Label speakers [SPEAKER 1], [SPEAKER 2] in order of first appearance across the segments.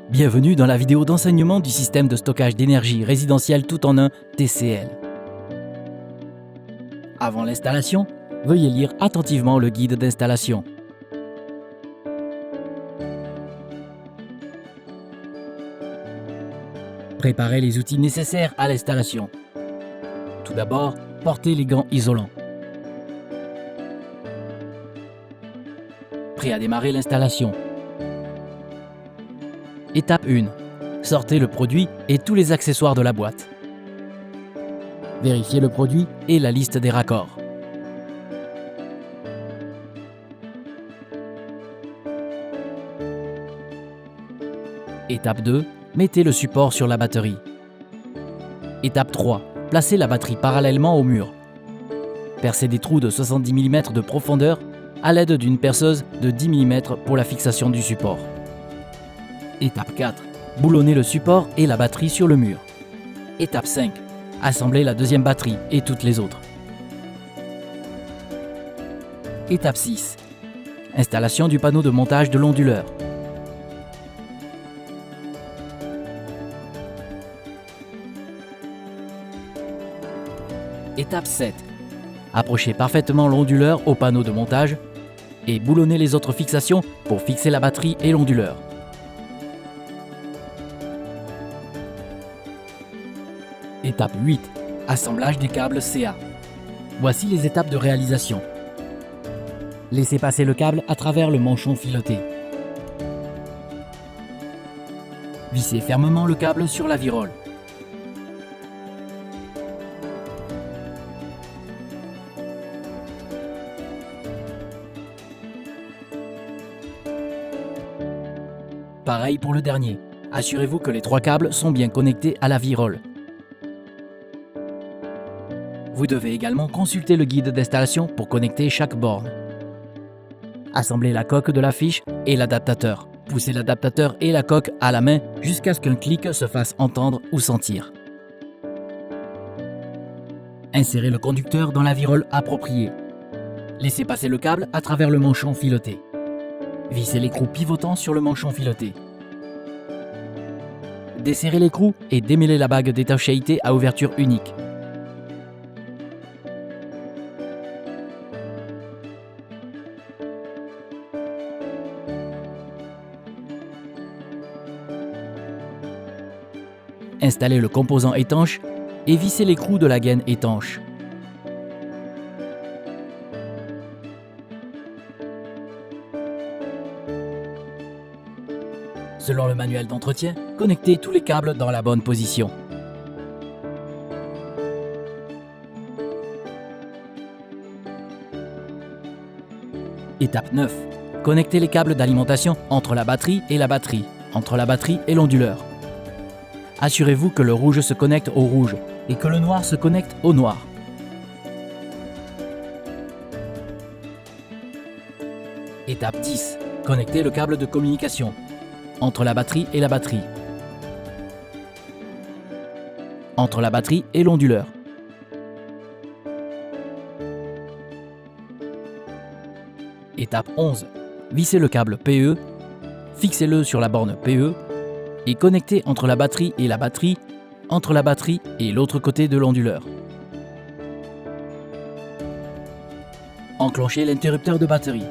[SPEAKER 1] Bienvenue dans la vidéo d'enseignement du système de stockage d'énergie résidentielle tout en un TCL. Avant l'installation, veuillez lire attentivement le guide d'installation. Préparez les outils nécessaires à l'installation. Tout d'abord, portez les gants isolants. Prêt à démarrer l'installation. Étape 1. Sortez le produit et tous les accessoires de la boîte. Vérifiez le produit et la liste des raccords. Étape 2. Mettez le support sur la batterie. Étape 3. Placez la batterie parallèlement au mur. Percez des trous de 70 mm de profondeur à l'aide d'une perceuse de 10 mm pour la fixation du support. Étape 4. Boulonnez le support et la batterie sur le mur. Étape 5. Assemblez la deuxième batterie et toutes les autres. Étape 6. Installation du panneau de montage de l'onduleur. Étape 7. Approchez parfaitement l'onduleur au panneau de montage et boulonnez les autres fixations pour fixer la batterie et l'onduleur. Étape 8. Assemblage des câbles CA. Voici les étapes de réalisation. Laissez passer le câble à travers le manchon fileté. Vissez fermement le câble sur la virole. Pareil pour le dernier. Assurez-vous que les trois câbles sont bien connectés à la virole. Vous devez également consulter le guide d'installation pour connecter chaque borne. Assemblez la coque de la fiche et l'adaptateur. Poussez l'adaptateur et la coque à la main jusqu'à ce qu'un clic se fasse entendre ou sentir. Insérez le conducteur dans la virole appropriée. Laissez passer le câble à travers le manchon fileté. Vissez l'écrou pivotant sur le manchon fileté. Desserrez l'écrou et démêlez la bague d'étanchéité à ouverture unique. Installez le composant étanche et vissez l'écrou de la gaine étanche. Selon le manuel d'entretien, connectez tous les câbles dans la bonne position. Étape 9. Connectez les câbles d'alimentation entre la batterie et la batterie, entre la batterie et l'onduleur. Assurez-vous que le rouge se connecte au rouge et que le noir se connecte au noir. Étape 10. Connectez le câble de communication entre la batterie et la batterie, entre la batterie et l'onduleur. Étape 11. Vissez le câble PE, fixez-le sur la borne PE et connectez entre la batterie et la batterie, entre la batterie et l'autre côté de l'onduleur. Enclenchez l'interrupteur de batterie.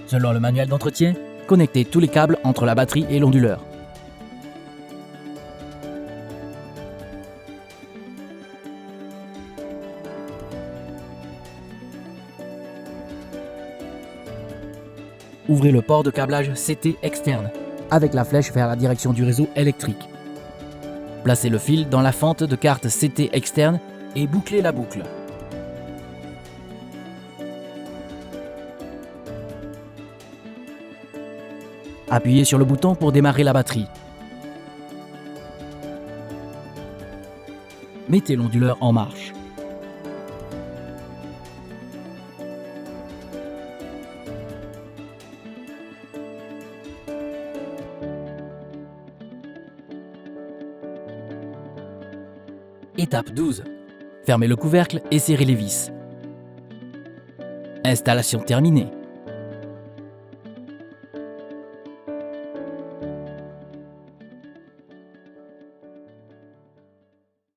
[SPEAKER 1] Selon le manuel d'entretien, connectez tous les câbles entre la batterie et l'onduleur. Ouvrez le port de câblage CT externe avec la flèche vers la direction du réseau électrique. Placez le fil dans la fente de carte CT externe et bouclez la boucle. Appuyez sur le bouton pour démarrer la batterie. Mettez l'onduleur en marche. Étape 12. Fermez le couvercle et serrez les vis. Installation terminée.